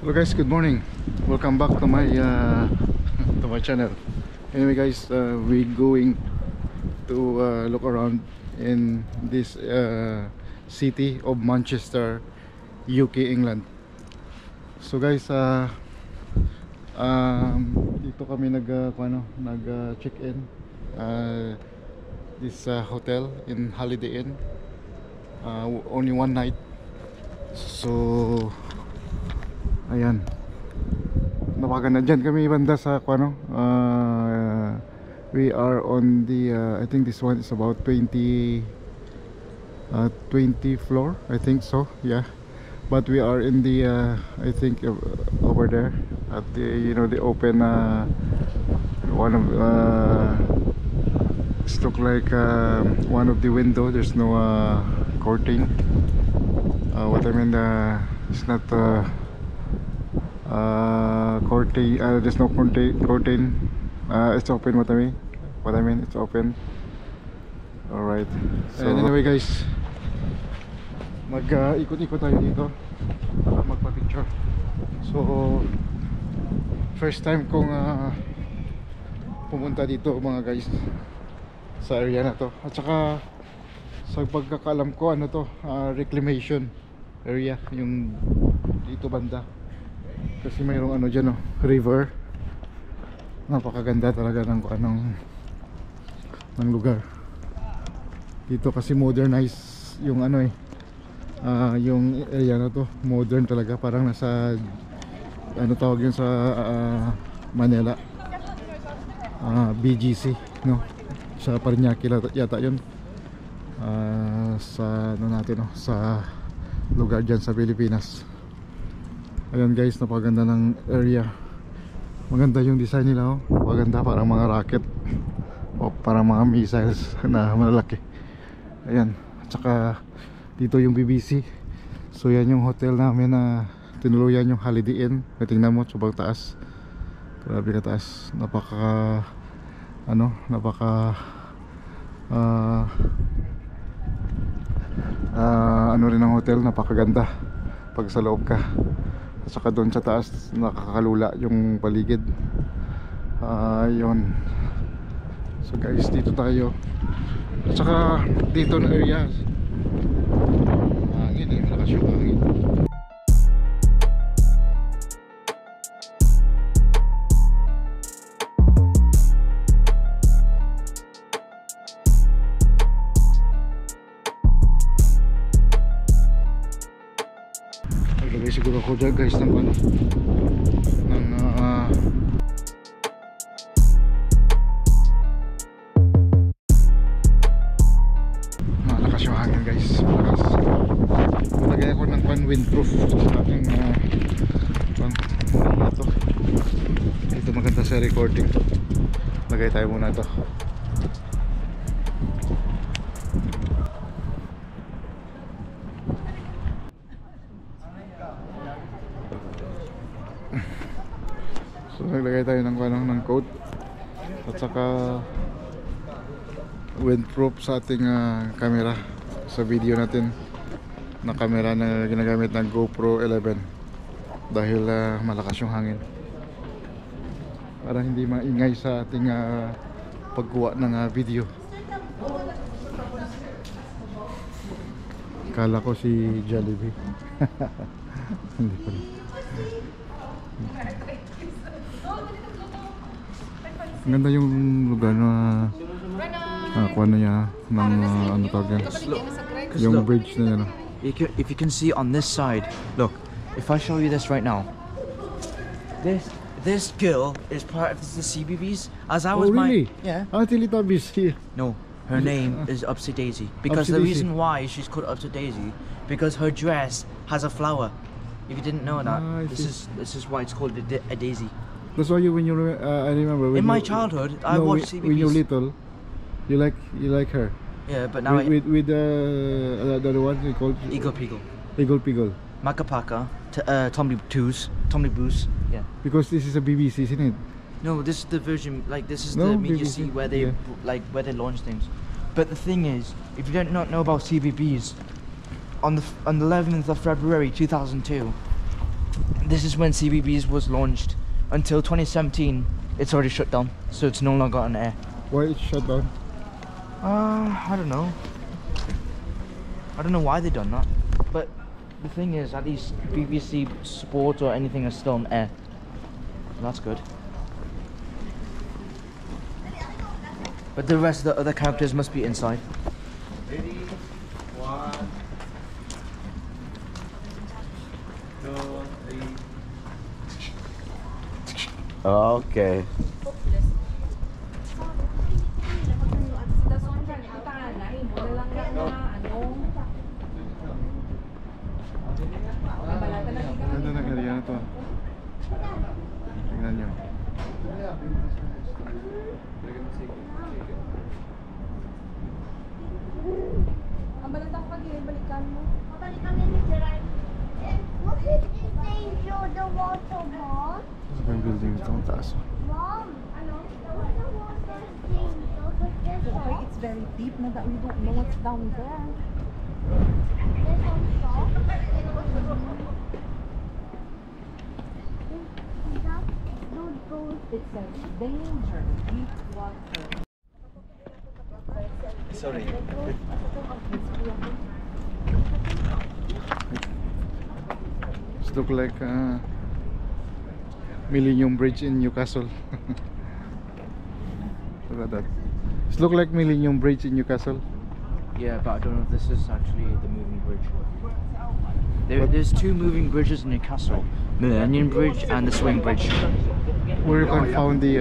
Hello guys, good morning. Welcome back to my to my channel. Anyway guys, we going to look around in this city of Manchester, UK, England. So guys, dito kami nag check-in this hotel in Holiday Inn. Only one night. So ayan, napakaganda dyan kami banda sa we are on the I think this one is about 20 floor, I think so, yeah. But we are in the I think over there at the, you know, the open one of it's look like one of the window. There's no curtain. What I mean, it's not curtain, there's no curtain. It's open. What I mean, it's open. All right. So anyway guys, ikot-ikot tayo dito para magpa-picture. So first time kong pumunta dito mga guys sa area na to. At saka sa pagkakaalam ko, ano to, reclamation area yung dito banda. Kasi mayroong ano dyan, river. Napakaganda talaga ng ng lugar dito kasi modernize yung yung area na to. Modern talaga, parang nasa ano tawag yun sa Manila, BGC, no? Sa Parañaque yata yun, sa ano natin, sa lugar dyan sa Pilipinas. Ayan guys, napaganda ng area. Maganda yung design nila, maganda, parang mga rocket o parang mga missiles na malalaki. Ayan, at saka dito yung BBC. So yan yung hotel namin na tinuluyan, yung Holiday Inn. Tingnan mo, sobrang taas, grabe ka taas. Napaka ano rin ang hotel, napakaganda pag sa loob ka. At saka doon sa taas, nakakalula yung paligid. Yun. So guys, dito tayo. At saka dito na area, hangin, malakas yung hangin. Naglagay siguro ako dyan guys ng malakas yung hangin guys, malakas. Naglagay ako ng windproof sa aking ito maganda sa recording to. Lagay tayo muna ito. So naglagay tayo ng coat at saka windproof sa ating camera, sa video natin na camera na ginagamit ng GoPro 11 dahil malakas yung hangin para hindi maingay sa ating pagkuha ng video. Kala ko si Jollibee. Hindi pala. Ang ganda yung lugar na kuha na niya ng ano tawag yan, yung bridge na yan. If you can see on this side, look, if I show you this right now, this girl is part of the CBBS. As I was really? Yeah. Teletubbies here. No, her name is Upsy Daisy. Because Upsy the Daisy. reason why she's called Upsy Daisy, because her dress has a flower. If you didn't know that, this is why it's called a daisy. That's why when you I remember when in my childhood I watched CBBS. When you're little, you like her. Yeah, but now with the other one you called Eagle Peagle, Eagle Peagle, Macapaka, Tommy Boos. Yeah. Because this is a BBC, isn't it? No, this is the version. Like this is No, the media BBC, C where they where they launch things. But the thing is, if you don't not know about CBBS, on the 11th of February 2002, this is when CBBS was launched. Until 2017, it's already shut down, so it's no longer on air. Why it's shut down? I don't know. I don't know why they done that. But the thing is, at least BBC Sport or anything is still on air. That's good. But the rest of the other characters must be inside. Ready? 1, 2, 3. Okay. Ganda ng area na to. Tingnan nyo. Ang balita ko pag balikan mo. Balikan mo ni Gerard. What is this thing show the water ball? Sa yung building ito, ang taas. Mom, ano? What's the water thing? Okay, it's very deep na that we don't know what's down there. There's some salt. Don't go. It says danger, deep water. Sorry. It looks like Millennium Bridge in Newcastle. Look at that. It looks like Millennium Bridge in Newcastle. Yeah, but I don't know if this is actually the moving bridge. There's two moving bridges in Newcastle: Millennium Bridge and the Swing Bridge. Where you can find the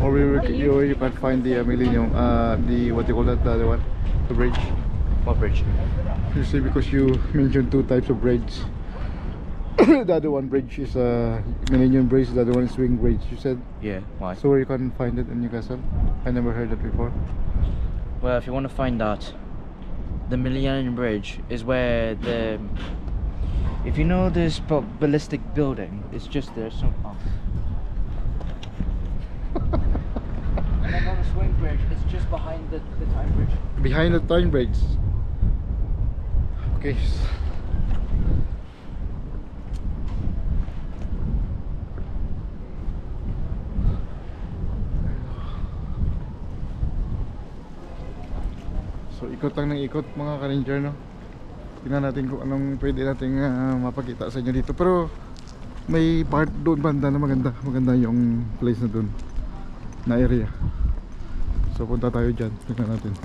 or where you can find the Millennium, the what do you call that, the other one, the bridge. What bridge? You see, because you mentioned two types of bridge. The other one bridge is Millennium Bridge, the other one is Swing Bridge, you said. Yeah, why? So where you can find it in Newcastle? I never heard that before. Well, if you want to find out, the Millennium Bridge is where the... If you know this ballistic building, it's just there somehow. And then on the Swing Bridge, it's just behind the Time Bridge. Behind the Time Bridge. Okay. So ikot lang ng ikot mga ka-ranger, no? Tingnan natin kung anong pwede nating mapakita sa inyo dito. Pero may part doon banda na maganda yung place na doon, na area. So punta tayo dyan, tingnan natin.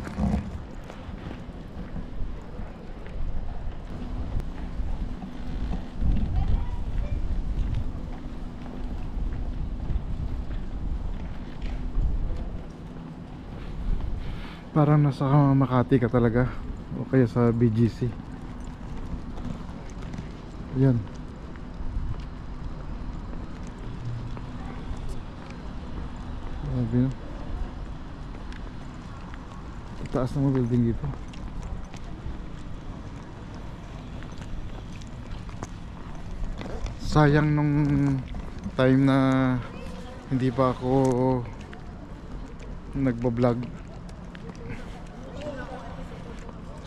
Parang nasa Makati ka talaga, o kaya sa BGC. Yan. Sabi na, taas ng mga building dito. Sayang nung time na hindi pa ako nagbablog.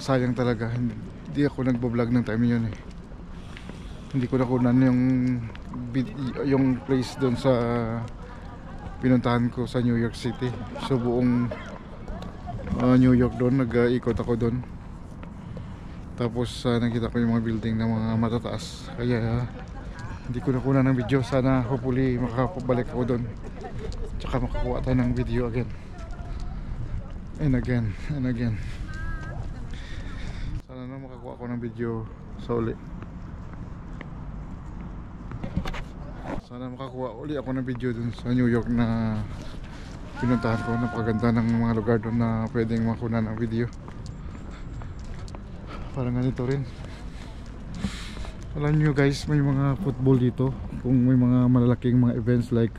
Sayang talaga, hindi ako nagbablog ng time yun eh. Hindi ko nakunan yung place doon sa pinuntahan ko sa New York City. So buong New York doon, nag-ikot ako doon. Tapos nakita ko yung mga building na mga matataas. Kaya hindi ko nakunan ng video. Sana hopefully makapabalik ako doon, tsaka makakuha tayo ng video again and again and again. Sana na makakuha ko ng video sa uli. Sana makakuha uli ako ng video dun sa New York na pinuntahan ko. Napakaganda ng mga lugar doon na pwedeng makuha ng video. Parang ganito rin. Alam nyo guys, may mga football dito. Kung may mga malalaking mga events like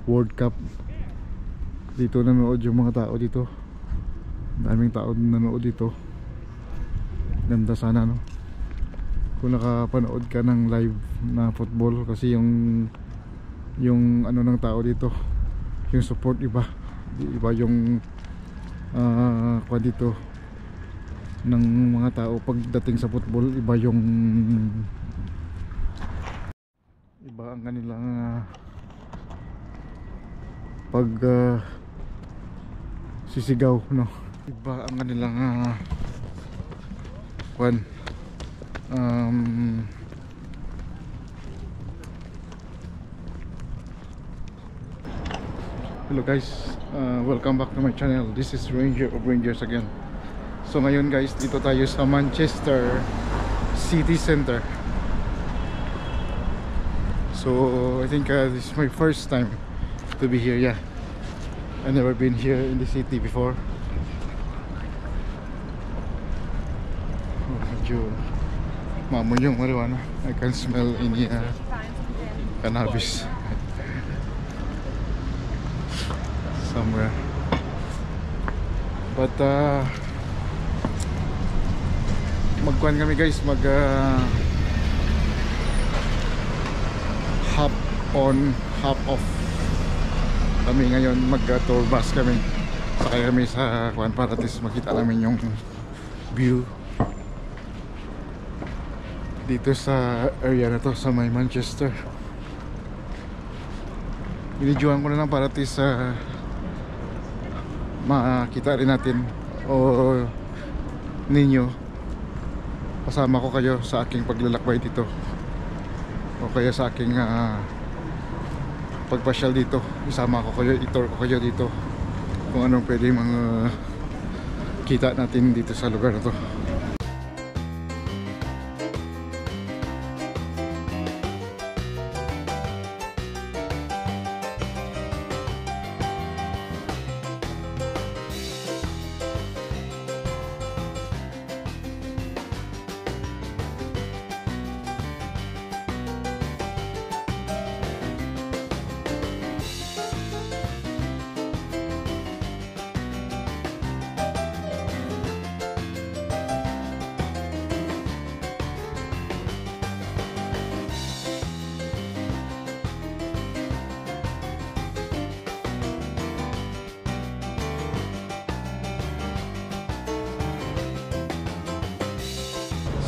World Cup, dito nanood yung mga tao dito. Daming tao nanood dito. Ganda sana, no? Kung nakapanood ka ng live na football, kasi yung ano ng tao dito, yung support iba yung kwa dito ng mga tao pagdating sa football, iba yung Iba ang kanilang pag sisigaw, no? Iba ang kanilang hello guys, welcome back to my channel. This is Ranger of Rangers again. So ngayon guys, dito tayo sa Manchester City Center. So I think this is my first time to be here. Yeah, I've never been here in the city before. Medyo mamoy yung marijuana. I can smell any cannabis somewhere. But magkuhan kami guys, hop on, hop off kami ngayon. Tour bus kami, sakay kami sa kuhan para at least makita namin yung view dito sa area na to sa may Manchester. Binidyohan ko na lang para at least makita rin natin o ninyo, kasama ko kayo sa aking paglalakbay dito o kaya sa aking pagpasyal dito. Isama ko kayo, i-tour ko kayo dito kung anong pwede mga kita natin dito sa lugar na to.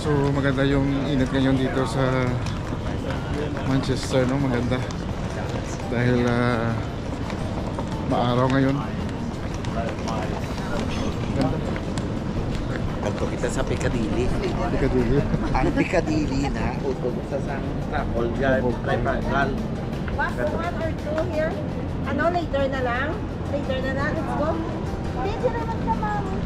So maganda yung init ngayon dito sa Manchester, no? Maganda dahil maaraw ngayon. Pagko kita sa Piccadilly. Piccadilly. Ang Piccadilly na utog sa Santa Olga Library. Bus 1 or 2 here? Ano, later na lang? Later na lang, let's go. Busy naman sa mami.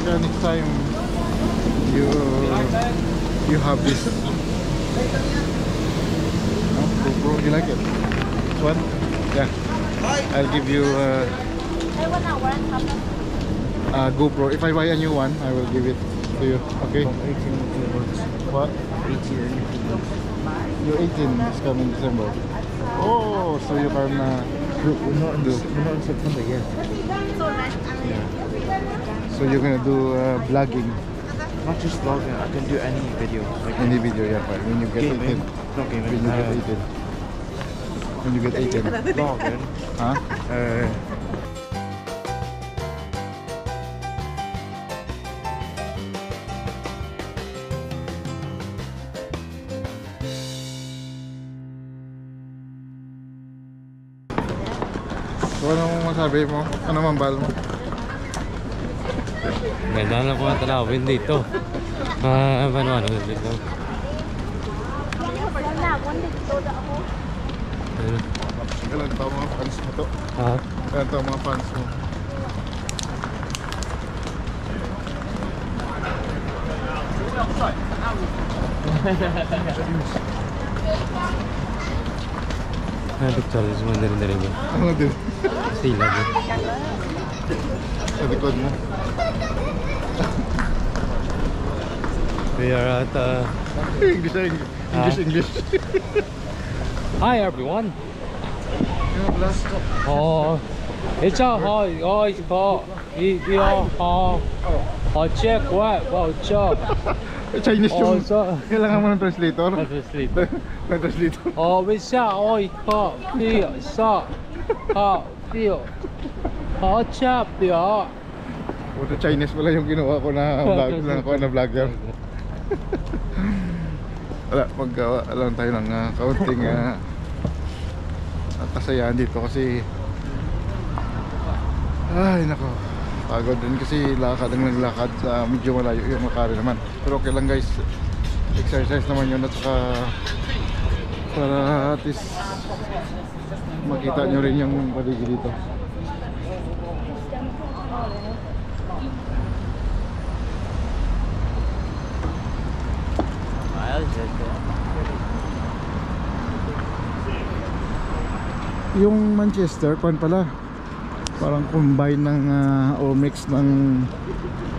Next time you have this. Oh, GoPro, you like it? This one? Yeah. I'll give you Ay, 1 hour and half. GoPro. If I buy a new one, I will give it to you. Okay? What? 18. You're 18 this coming December. Oh, so you can We're not in September yet. So nice. yeah. So you're gonna do vlogging, Not just vlogging, I can do any video. Like any video, yeah. But when you get gaming. 18, Not gaming. when you get 18, when you get 18, Vlogging. huh? So anong masabi mo? Ano mambal mo? Ganda na po ang tanawin dito. Ano dito? Wala, 1 dito na ako. Kailan tao mga fans mo to? Ha? Kailan tao mga fans mo? Picture semua dari ko. Ano din? Sila din. Sa likod mo? We are at English. Hi everyone. Yeah, blast. check what? Wow, check. Chinese yung... so, Kailangan mo ng translator? translator. Ng translator.微笑，好，feel，笑，好，feel，好恰表。 Puro Chinese pala yung ginawa ko na vlogger. Wala, maggawa lang tayo ng kaunting kasayahan dito kasi ay nako, pagod din kasi lakad ang naglakad sa medyo malayo yung makari naman, pero okay lang guys, exercise naman yun at saka para at least makita nyo rin yung paligid dito. Yung Manchester, pan pala, parang combine ng o mix ng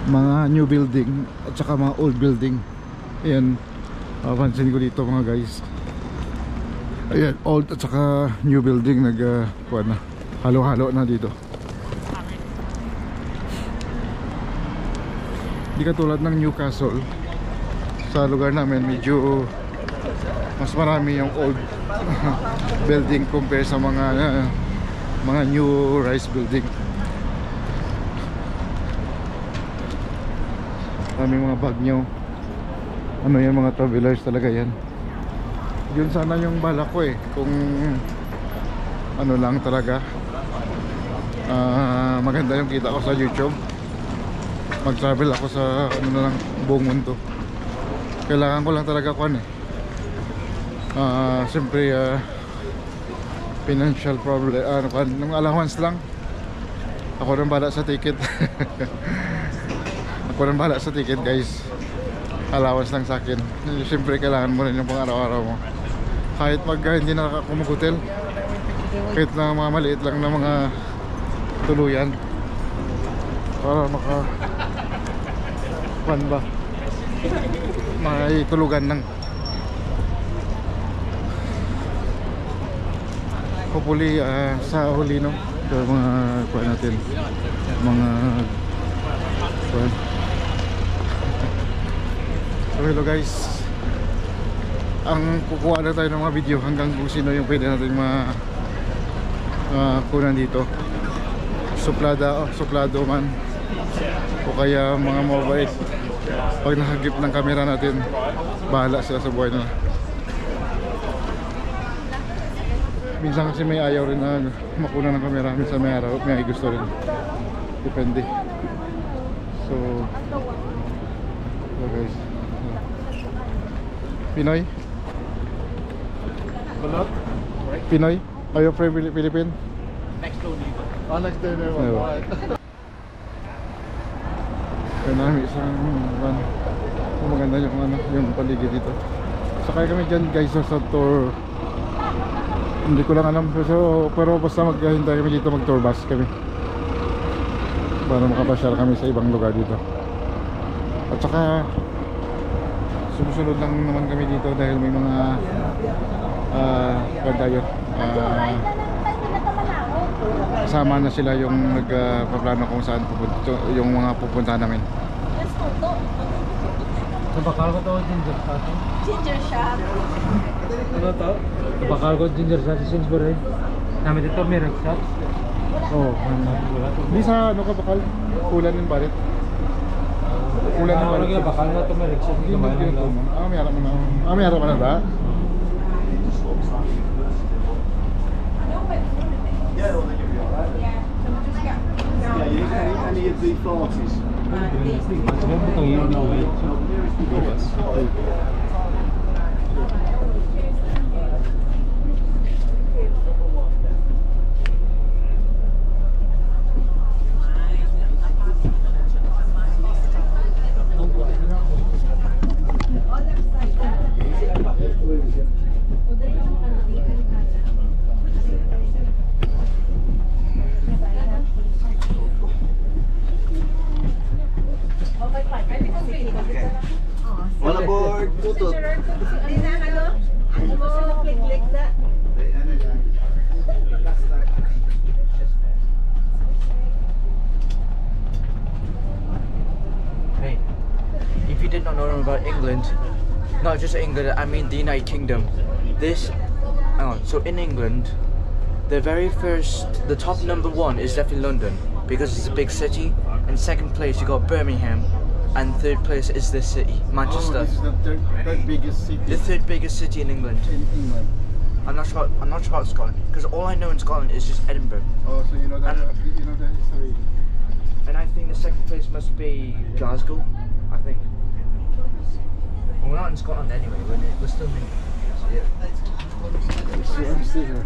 mga new building at saka mga old building. Ayan, pansin ko dito mga guys. Ayan, old at saka new building halo-halo na dito. Hindi katulad ng Newcastle. Sa lugar namin medyo mas marami yung old building compare sa mga new rise building. Maraming mga Bagno. Ano yan, mga travelers talaga yan. Yun sana yung balak ko kung ano lang talaga maganda yung kita ko sa YouTube, mag-travel ako sa ano na lang, buong mundo. Kailangan ko lang talaga siyempre financial problem, ng allowance lang. Ako rin bala sa ticket. Ako rin bala sa ticket guys. Allowance lang sa akin. Siyempre kailangan mo rin yung pang araw-araw mo. Kahit hindi na nakakumugutel, kahit na mga maliit lang na mga tuluyan para may tulugan lang. Hopefully sa huli no, so, mga natin mga so hello guys, ang kukuha na tayo ng mga video hanggang kung sino yung pwede natin kunan dito, suplado man o kaya mga mobile. Pag nakagip ng camera natin, bahala sila sa buhay nila. Minsan kasi may ayaw rin na makuna ng camera, minsan may gusto rin, depende. So guys, Pinoy? Pinoy? Are you from Philippines? Next door neighbor. Oh, next door neighbor. Kaya namin isang maganda yung paligid dito. Sakay kami dyan guys sa tour. Hindi ko lang alam, pero basta maghintay kami dito, mag tour bus kami para makapasyal kami sa ibang lugar dito. At saka sumusunod lang naman kami dito dahil may mga kasama na sila yung nagpaplano kung saan yung mga pupuntahan namin. Bakal ko to ginger shot. Ginger shop. Ano to? Bakal ko ginger shot sa Sainsbury. Namin dito may red shot. Oo, hindi sa ano ka bakal? Ulan yung barit. Ulan yung barit. Bakal na to may red shot. May harap mo na. May harap mo na ba? Yeah, you can eat any of the forties. All aboard, tutut. Hindi na click na. Hey, if you did not know about England, not just England, I mean the United Kingdom. Hang on, so in England, the top number 1 is definitely London, because it's a big city, and second place you got Birmingham, and third place is this city, Manchester. Oh, this is the third biggest city The third biggest city in England. in England. I'm not sure about Scotland, because all I know in Scotland is just Edinburgh. Oh, so you know the And- history. And I think the second place must be Glasgow, I think. Well, we're not in Scotland anyway, we're still in England. So yeah. I'm still here.